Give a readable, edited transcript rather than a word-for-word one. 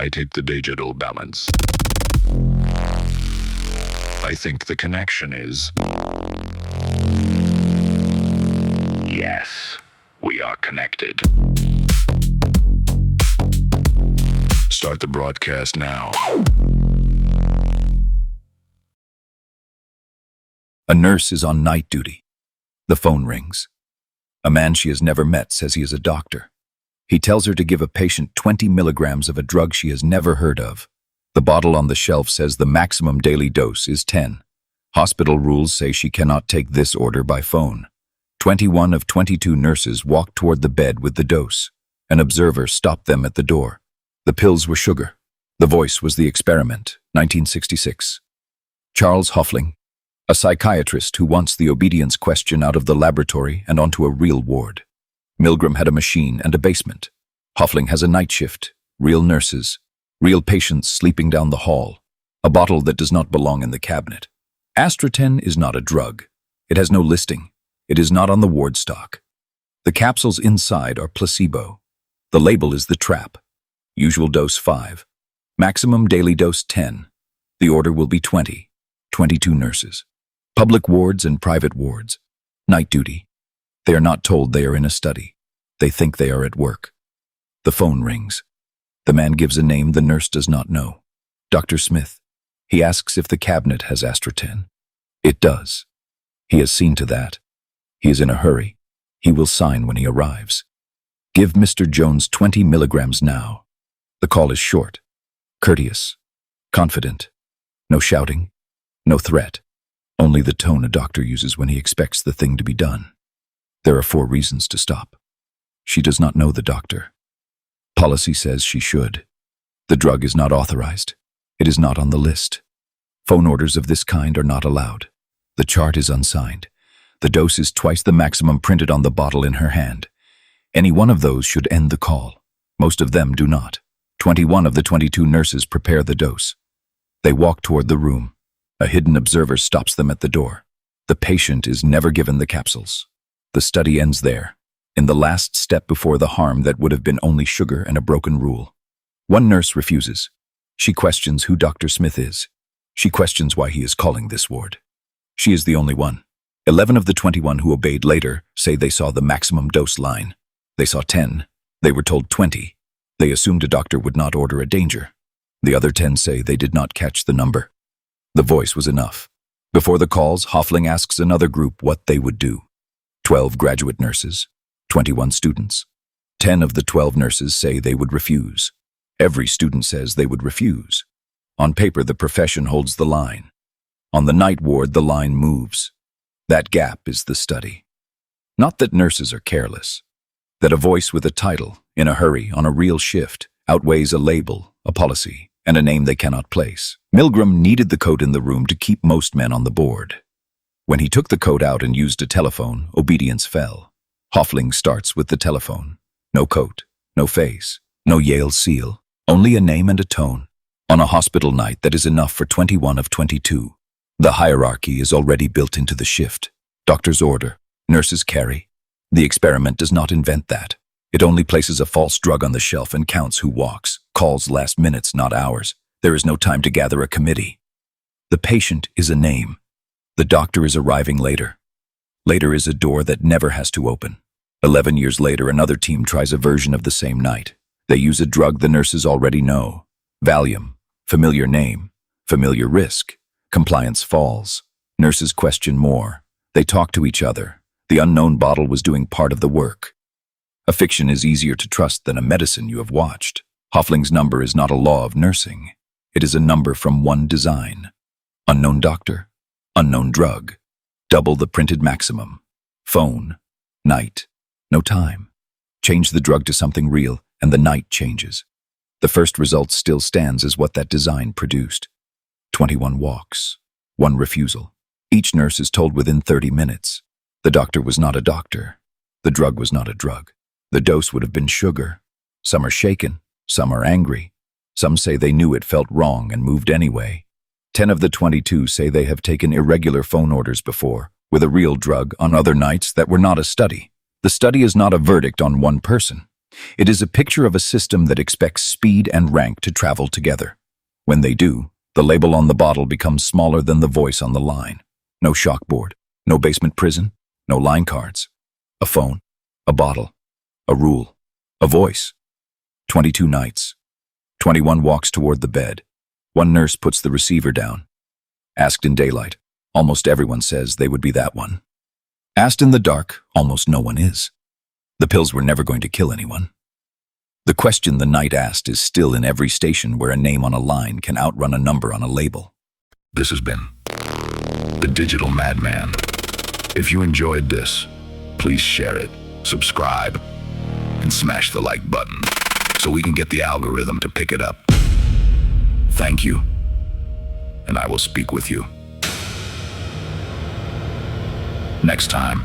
I take the digital balance. I think the connection is... Yes, we are connected. Start the broadcast now. A nurse is on night duty. The phone rings. A man she has never met says he is a doctor. He tells her to give a patient 20 milligrams of a drug she has never heard of. The bottle on the shelf says the maximum daily dose is 10. Hospital rules say she cannot take this order by phone. 21 of 22 nurses walked toward the bed with the dose. An observer stopped them at the door. The pills were sugar. The voice was the experiment, 1966. Charles Hofling, a psychiatrist who wants the obedience question out of the laboratory and onto a real ward. Milgram had a machine and a basement. Hofling has a night shift, real nurses, real patients sleeping down the hall, a bottle that does not belong in the cabinet. Astraten is not a drug. It has no listing. It is not on the ward stock. The capsules inside are placebo. The label is the trap. Usual dose 5. Maximum daily dose 10. The order will be 20. 22 nurses. Public wards and private wards. Night duty. They are not told they are in a study. They think they are at work. The phone rings. The man gives a name the nurse does not know. Dr. Smith. He asks if the cabinet has Astraten. It does. He has seen to that. He is in a hurry. He will sign when he arrives. Give Mr. Jones 20 milligrams now. The call is short, courteous, confident. No shouting, no threat. Only the tone a doctor uses when he expects the thing to be done. There are 4 reasons to stop. She does not know the doctor. Policy says she should. The drug is not authorized. It is not on the list. Phone orders of this kind are not allowed. The chart is unsigned. The dose is twice the maximum printed on the bottle in her hand. Any one of those should end the call. Most of them do not. 21 of the 22 nurses prepare the dose. They walk toward the room. A hidden observer stops them at the door. The patient is never given the capsules. The study ends there, in the last step before the harm that would have been only sugar and a broken rule. One nurse refuses. She questions who Dr. Smith is. She questions why he is calling this ward. She is the only one. 11 of the 21 who obeyed later say they saw the maximum dose line. They saw 10. They were told 20. They assumed a doctor would not order a danger. The other 10 say they did not catch the number. The voice was enough. Before the calls, Hofling asks another group what they would do. 12 graduate nurses, 21 students. 10 of the 12 nurses say they would refuse. Every student says they would refuse. On paper, the profession holds the line. On the night ward, the line moves. That gap is the study. Not that nurses are careless. That a voice with a title, in a hurry, on a real shift, outweighs a label, a policy, and a name they cannot place. Milgram needed the coat in the room to keep most men on the board. When he took the coat out and used a telephone, obedience fell. Hofling starts with the telephone. No coat, no face, no Yale seal, only a name and a tone. On a hospital night that is enough for 21 of 22. The hierarchy is already built into the shift. Doctors order, nurses carry. The experiment does not invent that. It only places a false drug on the shelf and counts who walks. Calls last minutes, not hours. There is no time to gather a committee. The patient is a name. The doctor is arriving later. Later is a door that never has to open. 11 years later, another team tries a version of the same night. They use a drug the nurses already know. Valium. Familiar name. Familiar risk. Compliance falls. Nurses question more. They talk to each other. The unknown bottle was doing part of the work. A fiction is easier to trust than a medicine you have watched. Hofling's number is not a law of nursing. It is a number from one design. Unknown doctor. Unknown drug. Double the printed maximum. Phone. Night. No time. Change the drug to something real, and the night changes. The first result still stands as what that design produced. 21 walks. 1 refusal. Each nurse is told within 30 minutes. The doctor was not a doctor. The drug was not a drug. The dose would have been sugar. Some are shaken. Some are angry. Some say they knew it felt wrong and moved anyway. 10 of the 22 say they have taken irregular phone orders before, with a real drug on other nights that were not a study. The study is not a verdict on one person. It is a picture of a system that expects speed and rank to travel together. When they do, the label on the bottle becomes smaller than the voice on the line. No chalkboard, no basement prison, no line cards. A phone, a bottle, a rule, a voice. 22 nights. 21 walks toward the bed. One nurse puts the receiver down. Asked in daylight, almost everyone says they would be that one. Asked in the dark, almost no one is. The pills were never going to kill anyone. The question the night asked is still in every station where a name on a line can outrun a number on a label. This has been the Digital Madman. If you enjoyed this, please share it, subscribe, and smash the like button so we can get the algorithm to pick it up. Thank you, and I will speak with you next time.